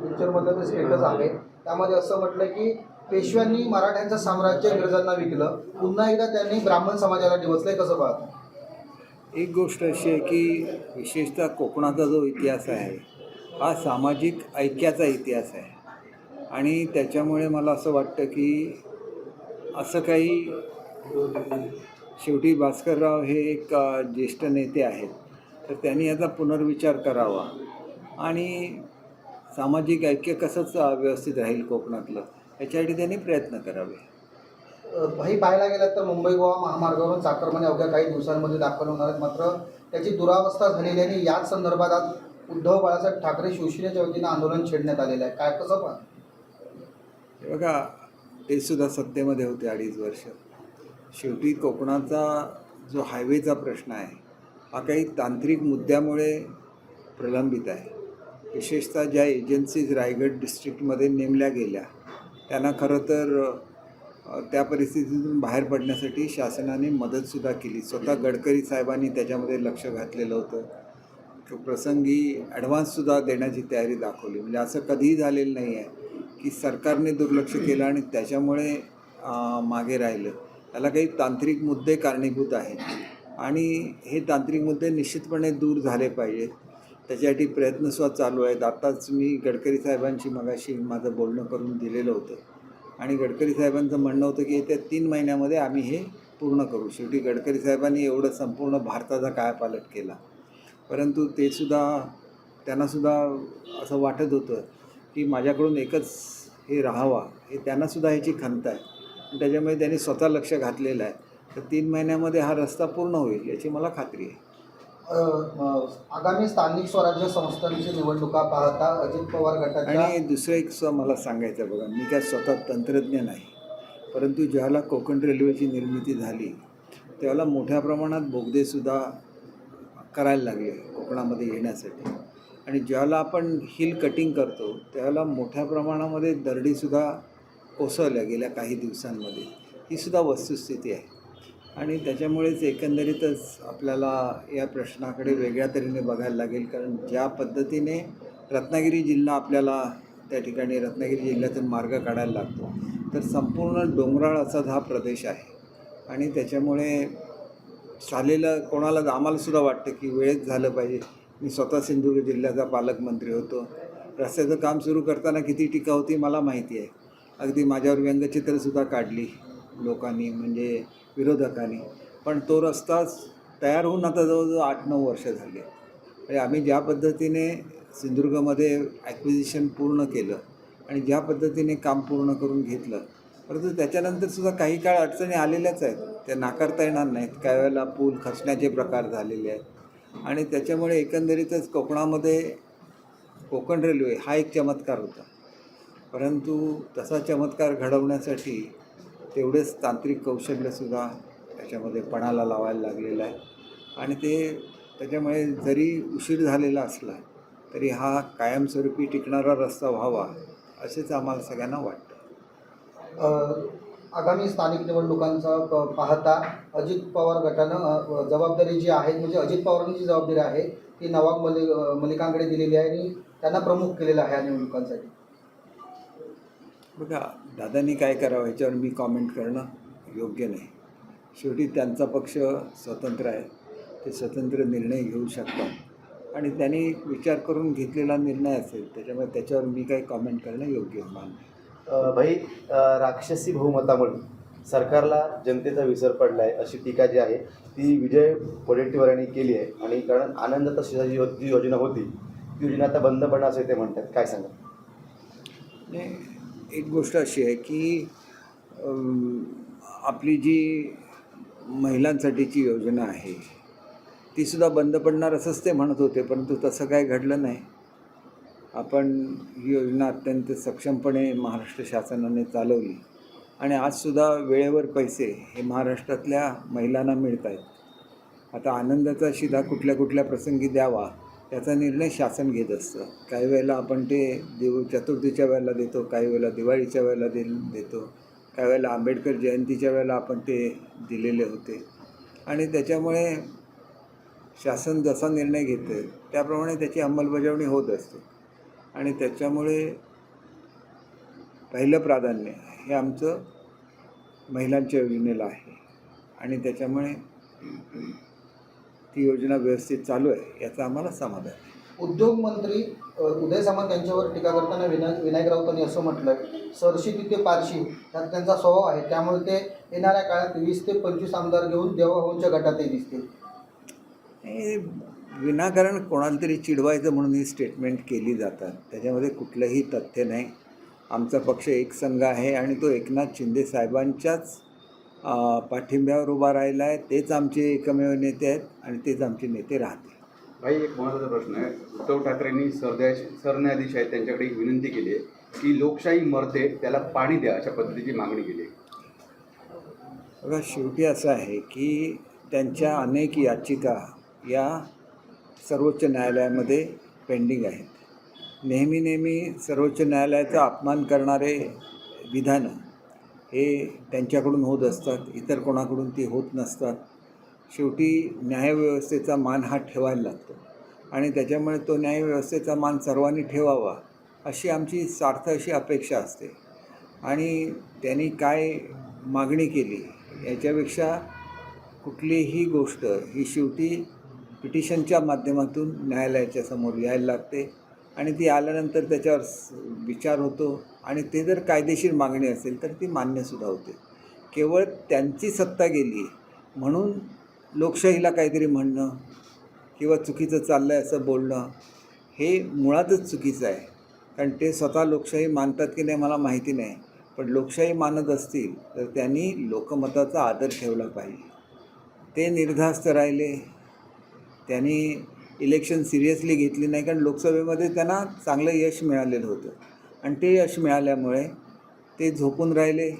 पिक्चरमधलं ते स्टेटस आहे त्यामध्ये असं म्हटलं की पेशव्यांनी मराठ्यांचं साम्राज्य इंग्रजांना विकलं, पुन्हा एकदा त्यांनी ब्राह्मण समाजाला डिवचलंय, कसं पाहता? एक गोष्ट अशी आहे की विशेषतः कोकणाचा जो इतिहास आहे हा सामाजिक ऐक्याचा इतिहास आहे आणि त्याच्यामुळे मला असं वाटतं की असं काही शेवटी भास्करराव हे एक ज्येष्ठ नेते आहेत, तर त्यांनी याचा पुनर्विचार करावा आणि सामाजिक ऐक्य कसंच व्यवस्थित राहील कोकणातलं याच्यासाठी त्यांनी प्रयत्न करावे. हे पाहायला गेलं तर मुंबई गोवा महामार्गावरून चाकरमाने अवघ्या काही दिवसांमध्ये दाखल होणार आहेत, मात्र त्याची दुरावस्था झालेली आहे आणि याच संदर्भात आज उद्धव बाळासाहेब ठाकरे शिवसेनेच्या वतीनं आंदोलन छेडण्यात आलेलं आहे. काय कसं पाहता? हे बघा, ते सुद्धा सत्तेमध्ये होते 2.5 वर्ष. शेवटी कोकणाचा जो हायवेचा प्रश्न आहे हा काही तांत्रिक मुद्द्यामुळे प्रलंबित आहे. विशेषतः ज्या एजन्सीज रायगड डिस्ट्रिक्टमध्ये नेमल्या गेल्या त्यांना खरं तर त्या परिस्थितीतून बाहेर पडण्यासाठी शासनाने मदतसुद्धा केली. स्वतः गडकरी साहेबांनी त्याच्यामध्ये लक्ष घातलेलं होतं. प्रसंगी ॲडव्हान्ससुद्धा देण्याची तयारी दाखवली. म्हणजे असं कधीही झालेलं नाही आहे की सरकारने दुर्लक्ष केलं आणि त्याच्यामुळे मागे राहिलं. त्याला काही तांत्रिक मुद्दे कारणीभूत आहेत आणि हे तांत्रिक मुद्दे निश्चितपणे दूर झाले पाहिजेत. त्याच्यासाठी प्रयत्नसुद्धा चालू आहेत. आत्ताच मी गडकरी साहेबांशी मगाशी माझं बोलणं करून दिलेलं होतं आणि गडकरी साहेबांचं म्हणणं होतं की येत्या 3 महिन्यामध्ये आम्ही हे पूर्ण करू. शेवटी गडकरी साहेबांनी एवढं संपूर्ण भारताचा कायापालट केला, परंतु त्यांनासुद्धा असं वाटत होतं की माझ्याकडून एकच हे राहावा, हे त्यांनासुद्धा ह्याची खंत आहे. त्याच्यामुळे त्यांनी स्वतः लक्ष घातलेलं आहे. तर 3 महिन्यामध्ये हा रस्ता पूर्ण होईल याची मला खात्री आहे. आगामी स्थानिक स्वराज्य संस्थांची निवडणुका पाहता अजित पवार गटाच्या आणि दुसरं एक मला सांगायचं आहे. बघा, मी काय स्वतः तंत्रज्ञ नाही, परंतु ज्यावेळेला कोकण रेल्वेची निर्मिती झाली त्यावेळेला मोठ्या प्रमाणात बोगदेसुद्धा करायला लागले कोकणामध्ये येण्यासाठी आणि ज्यावेळेला आपण हिल कटिंग करतो त्यावेळेला मोठ्या प्रमाणामध्ये दरडीसुद्धा कोसळल्या गेल्या काही दिवसांमध्ये. ही सुद्धा वस्तुस्थिती आहे आणि त्याच्यामुळेच एकंदरीतच आपल्याला या प्रश्नाकडे वेगळ्या तऱ्हेने बघायला लागेल. कारण ज्या पद्धतीने रत्नागिरी जिल्हा आपल्याला त्या ठिकाणी रत्नागिरी जिल्ह्यातून मार्ग काढायला लागतो, तर संपूर्ण डोंगराळ असा हा प्रदेश आहे आणि त्याच्यामुळे झालेलं कोणाला आम्हालासुद्धा वाटतं की वेळेत झालं पाहिजे. मी स्वतः सिंधुदुर्ग जिल्ह्याचा पालकमंत्री होतो. रस्त्याचं काम सुरू करताना किती टीका होती मला माहिती आहे. अगदी माझ्यावर व्यंगचित्रसुद्धा काढली लोकांनी, म्हणजे विरोधकांनी. पण तो रस्ता तयार होऊन आता जवळजवळ 8-9 वर्ष झाले. म्हणजे आम्ही ज्या पद्धतीने सिंधुदुर्गमध्ये ॲक्विजिशन पूर्ण केलं आणि ज्या पद्धतीने काम पूर्ण करून घेतलं, परंतु त्याच्यानंतरसुद्धा काही काळ अडचणी आलेल्याच आहेत. त्या नाकारता येणार नाहीत. काही वेळेला पूल खचण्याचे प्रकार झालेले आहेत आणि त्याच्यामुळे एकंदरीतच कोकणामध्ये कोकण रेल्वे हा एक चमत्कार होता. परंतु तसा चमत्कार घडवण्यासाठी तेवढेच तांत्रिक कौशल्यसुद्धा त्याच्यामध्ये पणाला लावायला लागलेलं आहे आणि त्याच्यामुळे जरी उशीर झालेला असला तरी हा कायमस्वरूपी टिकणारा रस्ता व्हावा असेच आम्हाला सगळ्यांना वाटतं. आगामी स्थानिक निवडणुकांचा पाहता अजित पवार गटानं जबाबदारी जी आहे, म्हणजे अजित पवारांची जबाबदारी आहे ती नवाब मलिकांकडे दिलेली आहे आणि त्यांना प्रमुख केलेलं आहे या निवडणुकांसाठी. बघा, दादांनी काय करावं ह्याच्यावर मी कॉमेंट करणं योग्य नाही. शेवटी त्यांचा पक्ष स्वतंत्र आहे, ते स्वतंत्र निर्णय घेऊ शकतात आणि त्यांनी विचार करून घेतलेला निर्णय असेल, त्याच्यामुळे त्याच्यावर मी काही कॉमेंट करणं योग्य मानतो. भाई, राक्षसी बहुमतामुळे सरकारला जनतेचा विसर पडला आहे अशी टीका जी आहे ती विजय वडेट्टीवार यांनी केली आहे आणि कारण आनंदाचा शिधा जी योजना होती ती योजना आता बंद पडणार असे ते म्हणतात. काय सांगा? एक गोष्ट अशी आहे की आपली जी महिलांसाठीची योजना आहे तीसुद्धा बंद पडणार असंच ते म्हणत होते, परंतु तसं काय घडलं नाही. आपण ही योजना अत्यंत सक्षमपणे महाराष्ट्र शासनाने चालवली आणि आजसुद्धा वेळेवर पैसे हे महाराष्ट्रातल्या महिलांना मिळत आहेत. आता आनंदाचा शिधा कुठल्या कुठल्या प्रसंगी द्यावा याचा निर्णय शासन घेत असतं. काही वेळेला आपण ते चतुर्थीच्या वेळेला देतो, काही वेळेला दिवाळीच्या वेळेला देतो, काही वेळेला आंबेडकर जयंतीच्या वेळेला आपण ते दिलेले होते आणि त्याच्यामुळे शासन जसा निर्णय घेतं त्याप्रमाणे त्याची अंमलबजावणी होत असते आणि त्याच्यामुळे पहिलं प्राधान्य हे आमचं महिलांच्या योजनेला आहे आणि त्याच्यामुळे ती योजना व्यवस्थित चालू आहे याचा आम्हाला समाधान आहे. उद्योग मंत्री उदय सामंत यांच्यावर टीका करताना विनायक राऊतांनी असं म्हटलं सरशी तिथे पारशी त्यात त्यांचा स्वभाव आहे, त्यामुळे ते येणाऱ्या काळात 20 ते 25 आमदार घेऊन देवाभाऊंच्या गटातही दिसतील. हे विनाकारण कोणाला तरी चिडवायचं म्हणून ही स्टेटमेंट केली जातात, त्याच्यामध्ये कुठलंही तथ्य नाही. आमचा पक्ष एकसंघ आहे आणि तो एकनाथ शिंदे साहेबांच्याच पाठिंब्यावर उभा राहिला आहे. तेच आमचे एकमेव नेते आहेत आणि तेच आमचे नेते राहतील. भाई, एक महत्त्वाचा प्रश्न आहे. उद्धव ठाकरेंनी सरन्यायाधीश आहेत त्यांच्याकडे एक विनंती केली आहे की लोकशाही मरते त्याला पाणी द्या, अशा पद्धतीची मागणी केली आहे. बघा, शेवटी असं आहे की त्यांच्या अनेक याचिका या सर्वोच्च न्यायालयामध्ये पेंडिंग आहेत. नेहमी सर्वोच्च न्यायालयाचा अपमान करणारे विधानं हे त्यांच्याकडून होत असतात, इतर कोणाकडून ती होत नसतात. शेवटी न्यायव्यवस्थेचा मान हा ठेवायला लागतो आणि त्याच्यामुळे तो न्यायव्यवस्थेचा मान सर्वांनी ठेवावा अशी आमची सार्थ अशी अपेक्षा असते. आणि त्यांनी काय मागणी केली याच्यापेक्षा कुठलीही गोष्ट ही शेवटी पिटिशनच्या माध्यमातून न्यायालयाच्या समोर यायला लागते आणि ती आल्यानंतर त्याच्यावर विचार होतो आणि ते जर कायदेशीर मागणी असेल तर ती मान्यसुद्धा होते. केवळ त्यांची सत्ता गेली म्हणून लोकशाहीला काहीतरी म्हणणं किंवा चुकीचं चाललं आहे असं बोलणं हे मुळातच चुकीचं आहे. कारण ते स्वतः लोकशाही मानतात की नाही मला माहिती नाही, पण लोकशाही मानत असतील तर त्यांनी लोकमताचा आदर ठेवला पाहिजे. ते निर्धास्त राहिले, त्यांनी इलेक्शन सिरियसली घेतली नाही, कारण लोकसभेमध्ये त्यांना चांगलं यश मिळालेलं होतं आणि ते यश मिळाल्यामुळे ते झोपून राहिले.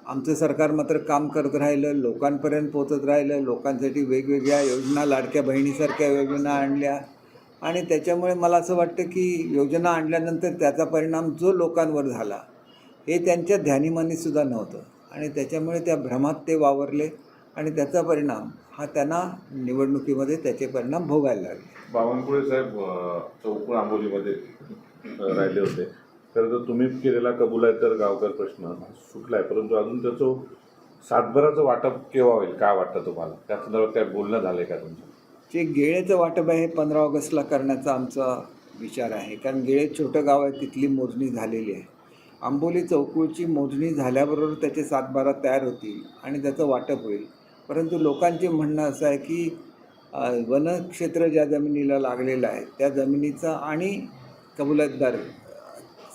आमचं सरकार मात्र काम करत राहिलं, लोकांपर्यंत पोचत राहिलं, लोकांसाठी वेगवेगळ्या योजना, लाडक्या बहिणीसारख्या योजना आणल्या आणि त्याच्यामुळे मला असं वाटतं की योजना आणल्यानंतर त्याचा परिणाम जो लोकांवर झाला हे त्यांच्या ध्यानीमानीसुद्धा नव्हतं आणि त्याच्यामुळे त्या भ्रमात ते वावरले आणि त्याचा परिणाम हा त्यांना निवडणुकीमध्ये त्याचे परिणाम भोगायला लागले. बावनकुळे साहेब चौकूळ आंबोलीमध्ये राहिले होते, तर जर तुम्ही केलेला कबूल आहे तर गावकर प्रश्न सुटला आहे, परंतु अजून त्याचं सातबाराचं वाटप केव्हा होईल काय वाटतं तुम्हाला? त्या संदर्भात काय बोलणं झालं आहे का तुमचं? जे गेळेचं वाटप आहे 15 ऑगस्टला करण्याचा आमचा विचार आहे, कारण गेळे छोटं गाव आहे, तिथली मोजणी झालेली आहे. आंबोली चौकूळची मोजणी झाल्याबरोबर त्याचे 7/12 तयार होतील आणि त्याचं वाटप होईल. परंतु लोकांचे म्हणणं असं आहे की वनक्षेत्र ज्या जमिनीला लागलेलं आहे त्या जमिनीचं आणि कबुलातदार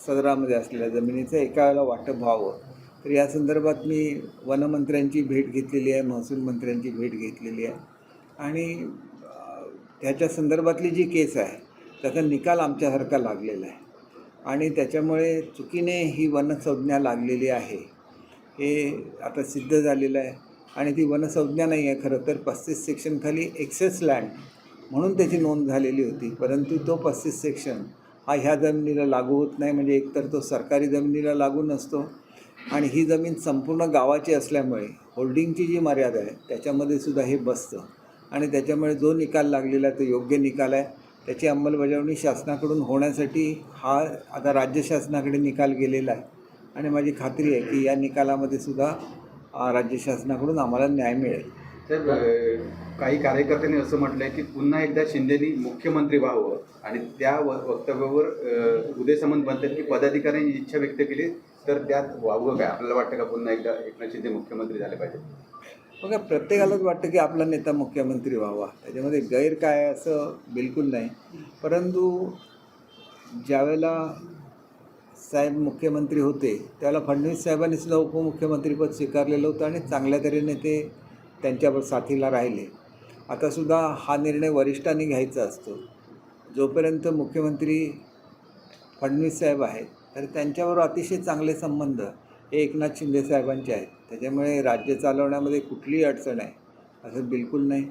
सदरामध्ये असलेल्या जमिनीचं एका वेळेला वाटप व्हावं. तर या संदर्भात मी वनमंत्र्यांची भेट घेतलेली आहे, महसूल मंत्र्यांची भेट घेतलेली आहे आणि त्याच्या संदर्भातली जी केस आहे त्याचा निकाल आमच्यासारखा लागलेला आहे आणि त्याच्यामुळे चुकीने ही वनसंज्ञा लागलेली आहे हे आता सिद्ध झालेलं आहे आणि ती वनसंज्ञा नाही आहे. खरं तर 35 सेक्शनखाली एक्सेस लँड म्हणून त्याची नोंद झालेली होती, परंतु तो 35 सेक्शन हा ह्या जमिनीला लागू होत नाही. म्हणजे एकतर तो सरकारी जमिनीला लागू नसतो आणि ही जमीन संपूर्ण गावाची असल्यामुळे होल्डिंगची जी मर्यादा आहे त्याच्यामध्ये सुद्धा हे बसतं आणि त्याच्यामुळे जो निकाल लागलेला आहे तो योग्य निकाल आहे. त्याची अंमलबजावणी शासनाकडून होण्यासाठी हा आता राज्य शासनाकडे निकाल गेलेला आहे आणि माझी खात्री आहे की या निकालामध्ये सुद्धा राज्य शासनाकडून आम्हाला न्याय मिळेल. साहेब, काही कार्यकर्त्यांनी असं म्हटलं आहे की पुन्हा एकदा शिंदेनी मुख्यमंत्री व्हावं आणि त्या वक्तव्यावर उदय सामंत म्हणतात की पदाधिकाऱ्यांनी इच्छा व्यक्त केली तर त्यात वावगं काय? आपल्याला वाटतं का पुन्हा एकदा एकनाथ शिंदे मुख्यमंत्री झाले पाहिजे? बघा, प्रत्येकालाच वाटतं की आपला नेता मुख्यमंत्री व्हावा, त्याच्यामध्ये गैर काय असं बिलकुल नाही. परंतु ज्यावेळेला साहेब मुख्यमंत्री होते त्यावेळेला फडणवीस साहेबांनी सुद्धा उपमुख्यमंत्रीपद स्वीकारलेलं होतं आणि चांगल्या तऱ्हेने ते त्यांच्यावर साथीला राहिले. आतासुद्धा हा निर्णय वरिष्ठांनी घ्यायचा असतो. जोपर्यंत मुख्यमंत्री फडणवीस साहेब आहेत तर त्यांच्यावर अतिशय चांगले संबंध हे एकनाथ शिंदे साहेबांचे आहेत. त्याच्यामुळे राज्य चालवण्यामध्ये कुठलीही अडचण आहे असं बिलकुल नाही.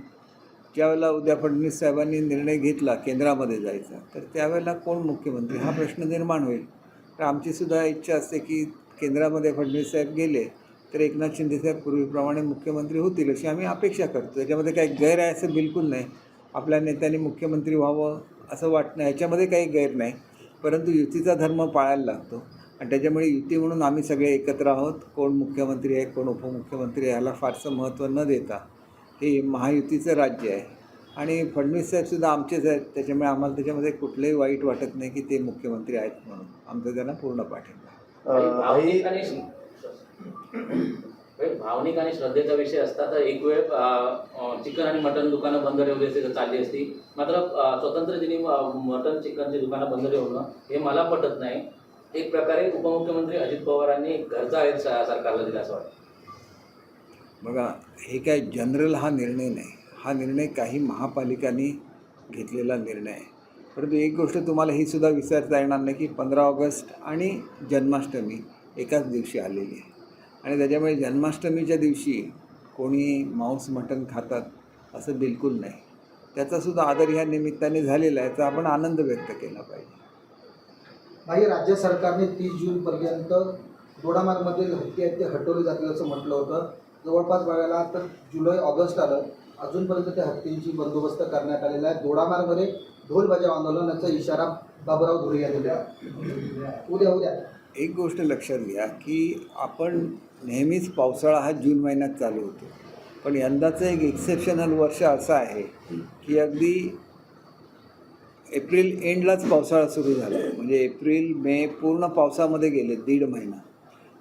ज्यावेळेला उद्या फडणवीस साहेबांनी निर्णय घेतला केंद्रामध्ये जायचा तर त्यावेळेला कोण मुख्यमंत्री हा प्रश्न निर्माण होईल. तर आमचीसुद्धा इच्छा असते की केंद्रामध्ये फडणवीस साहेब गेले तर एकनाथ शिंदेसाहेब पूर्वीप्रमाणे मुख्यमंत्री होतील अशी आम्ही अपेक्षा करतो. त्याच्यामध्ये काही गैर आहे असं बिलकुल नाही. आपल्या नेत्यांनी मुख्यमंत्री व्हावं असं वाटणं ह्याच्यामध्ये काही गैर नाही. परंतु युतीचा धर्म पाळायला लागतो आणि त्याच्यामुळे युती म्हणून आम्ही सगळे एकत्र आहोत. कोण मुख्यमंत्री आहे, कोण उपमुख्यमंत्री आहे ह्याला फारसं महत्त्व न देता हे महायुतीचं राज्य आहे आणि फडणवीस साहेबसुद्धा आमचेच आहेत. त्याच्यामुळे आम्हाला त्याच्यामध्ये कुठलंही वाईट वाटत नाही की ते मुख्यमंत्री आहेत म्हणून. आमचं त्यांना पूर्ण पाठिंबा आहे. भाई भावनिक आणि श्रद्धेचा विषय असता तर एक वेळ चिकन आणि मटन दुकानं बंद ठेवली चालली असती. मात्र स्वतंत्र दिनी मटन चिकनची दुकानं बंद ठेवणं हे मला पटत नाही. एक प्रकारे उपमुख्यमंत्री अजित पवारांनी घरचा आहे सरकारला दिला असं वाटतं. बघा, हे काय जनरल हा निर्णय नाही. हा निर्णय काही महापालिकांनी घेतलेला निर्णय आहे. परंतु एक गोष्ट तुम्हाला ही सुद्धा विसरता येणार नाही की 15 ऑगस्ट आणि जन्माष्टमी एकाच दिवशी आलेली आहे आणि त्याच्यामुळे जन्माष्टमीच्या दिवशी कोणी मांस मटण खातात असं बिलकुल नाही. त्याचासुद्धा आदर ह्या निमित्ताने झालेला आहे. याचा आपण आनंद व्यक्त केला पाहिजे. भाई, राज्य सरकारने 30 जूनपर्यंत दोडामार्गमधील हत्ती आहेत ते हटवले जातील असं म्हटलं होतं. जवळपास बघायला तर जुलै ऑगस्ट आलं, अजूनपर्यंत त्या हत्तींची बंदोबस्त करण्यात आलेला आहे. दोडामार्गमध्ये ढोल बजाव आंदोलनाचा इशारा बाबूराव धुळे यांनी दिला. उद्या एक गोष्ट लक्षात घ्या की आपण नेहमीच पावसाळा हा जून महिन्यात चालू होतो, पण यंदाचं एक एक्सेप्शनल वर्ष असं आहे की अगदी एप्रिल एंडलाच पावसाळा सुरू झाला. म्हणजे एप्रिल मे पूर्ण पावसामध्ये गेले 1.5 महिना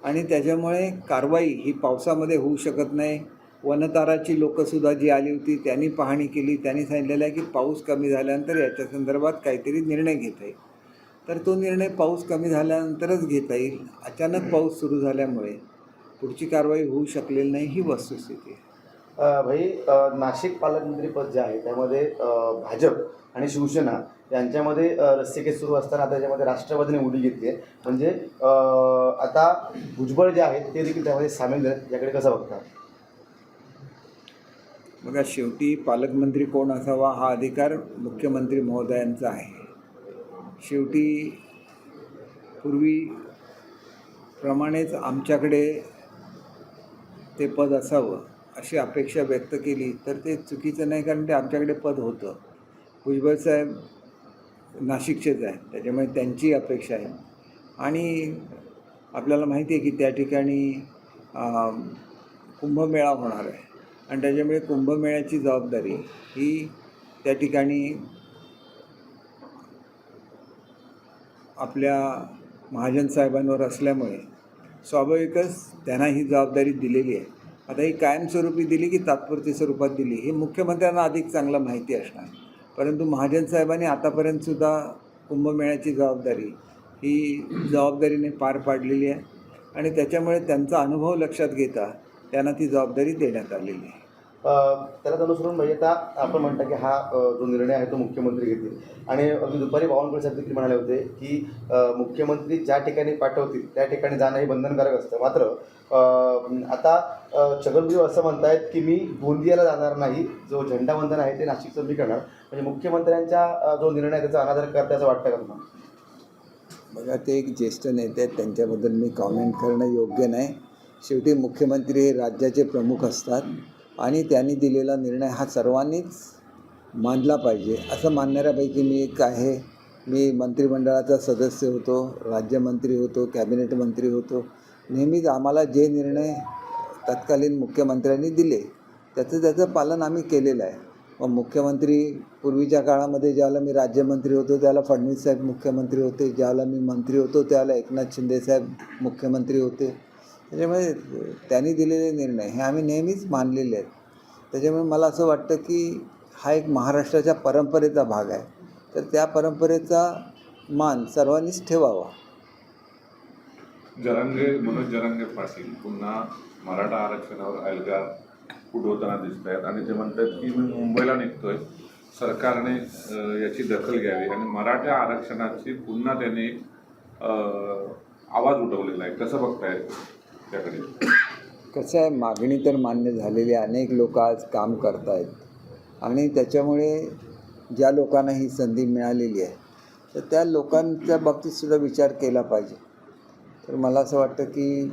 आणि त्याच्यामुळे कारवाई ही पावसामध्ये होऊ शकत नाही. वनताराची लोकंसुद्धा जी आली होती त्यांनी पाहणी केली. त्यांनी सांगितलेलं आहे की पाऊस कमी झाल्यानंतर याच्या संदर्भात काहीतरी निर्णय घेता येईल. तर तो निर्णय पाऊस कमी झाल्यानंतरच घेता येईल. अचानक पाऊस सुरू झाल्यामुळे पुढची कारवाई होऊ शकलेली नाही, ही वस्तुस्थिती आहे. भाई, नाशिक पालकमंत्रीपद जे आहे त्यामध्ये भाजप आणि शिवसेना यांच्यामध्ये रस्सीखेच सुरू असताना आता त्याच्यामध्ये राष्ट्रवादीने उडी घेतली आहे. म्हणजे आता भुजबळ जे आहेत ते देखील त्यामध्ये सामील आहेत. याकडे कसं बघता? बघा, शेवटी पालकमंत्री कोण असावा हा अधिकार मुख्यमंत्री महोदयांचा आहे. शेवटी पूर्वीप्रमाणेच आमच्याकडे ते पद असावं अशी अपेक्षा व्यक्त केली तर ते चुकीचं नाही, कारण ते आमच्याकडे पद होतं. भुजबळ साहेब नाशिकचेच आहेत, त्याच्यामुळे त्यांची अपेक्षा आहे आणि आपल्याला माहिती आहे की त्या ठिकाणी कुंभमेळा होणार आहे आणि त्याच्यामुळे कुंभमेळ्याची जबाबदारी ही त्या ठिकाणी आपल्या महाजन साहेबांवर असल्यामुळे स्वाभाविकच त्यांना ही जबाबदारी दिलेली आहे. आता ही कायमस्वरूपी दिली की तात्पुरती स्वरूपात दिली हे मुख्यमंत्र्यांना अधिक चांगलं माहिती असणार. परंतु महाजन साहेबांनी आतापर्यंतसुद्धा कुंभमेळ्याची जबाबदारी ही जबाबदारीने पार पाडलेली आहे आणि त्याच्यामुळे त्यांचा अनुभव लक्षात घेता त्यांना ती जबाबदारी देण्यात आलेली आहे. त्याला अनुसरून भाई आता आपण म्हणता की हा जो निर्णय आहे तो मुख्यमंत्री घेतील आणि अगदी दुपारी बावनकुळे साहेब देखील म्हणाले होते की मुख्यमंत्री ज्या ठिकाणी पाठवतील त्या ठिकाणी जाणं हे बंधनकारक असतं. मात्र आता छगनभुजबळ असं म्हणतायत की मी गोंदियाला जाणार नाही, जो झेंडावंदन आहे ते नाशिकचं मी करणार. म्हणजे मुख्यमंत्र्यांचा जो निर्णय आहे त्याचा अनादर करते असं वाटतं का तुम्हाला? बघा, ते एक ज्येष्ठ नेते आहेत, त्यांच्याबद्दल मी कॉमेंट करणं योग्य नाही. शेवटी मुख्यमंत्री हे राज्याचे प्रमुख असतात आणि त्यांनी दिलेला निर्णय हा सर्वांनीच मानला पाहिजे असं मानणाऱ्यापैकी मी एक आहे. मी मंत्रिमंडळाचा सदस्य होतो, राज्यमंत्री होतो, कॅबिनेट मंत्री होतो. नेहमीच आम्हाला जे निर्णय तत्कालीन मुख्यमंत्र्यांनी दिले त्याचं पालन आम्ही केलेलं आहे. मग मुख्यमंत्री पूर्वीच्या काळामध्ये ज्यावेळेला मी राज्यमंत्री होतो त्यावेळेला फडणवीस साहेब मुख्यमंत्री होते, ज्यावेळेला मी मंत्री होतो त्यावेळेला एकनाथ शिंदेसाहेब मुख्यमंत्री होते. त्याच्यामुळे त्यांनी दिलेले निर्णय हे आम्ही नेहमीच मानलेले आहेत. त्याच्यामुळे मला असं वाटतं की हा एक महाराष्ट्राच्या परंपरेचा भाग आहे, तर त्या परंपरेचा मान सर्वांनीच ठेवावा. मनोज जरांगे पाटील पुन्हा मराठा आरक्षणावर एल्गार उठवताना दिसत आहेत आणि ते म्हणतात की मी मुंबईला निघतोय, सरकारने याची दखल घ्यावी आणि मराठा आरक्षणाची पुन्हा त्यांनी आवाज उठवलेला आहे. कसं बघताय त्याकडे? कसं आहे, मागणी तर मान्य झालेली आहे. अनेक लोक आज काम करत आहेत आणि त्याच्यामुळे ज्या लोकांना ही संधी मिळालेली आहे तर त्या लोकांच्या बाबतीतसुद्धा विचार केला पाहिजे. तर मला असं वाटतं की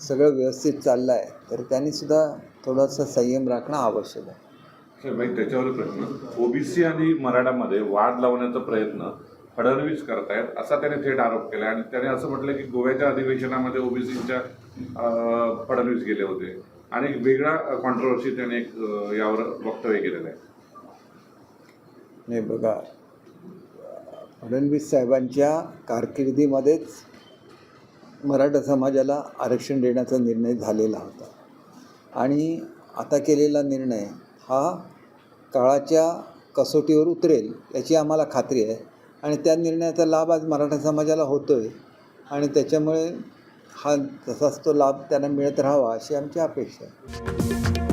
सगळं व्यवस्थित चाललं आहे तर त्यांनीसुद्धा थोडासा संयम राखणं आवश्यक आहे. भाई, त्याच्यावर प्रश्न, ओबीसी आणि मराठामध्ये वाद लावण्याचा प्रयत्न फडणवीस करतायत असा त्याने थेट आरोप केला आणि त्याने असं म्हटलं की गोव्याच्या अधिवेशनामध्ये ओबीसीच्या फडणवीस गेले होते आणि एक वेगळा कॉन्ट्रोवर्सी त्याने एक यावर वक्तव्य केलेलं आहे. नाही बघा, फडणवीस साहेबांच्या कारकिर्दीमध्येच मराठा समाजाला आरक्षण देण्याचा निर्णय झालेला होता आणि आता केलेला निर्णय हा काळाच्या कसोटीवर उतरेल याची आम्हाला खात्री आहे आणि त्या निर्णयाचा लाभ आज मराठा समाजाला होतो आहे आणि त्याच्यामुळे हा तसाच तो लाभ त्यांना मिळत राहावा अशी आमची अपेक्षा आहे.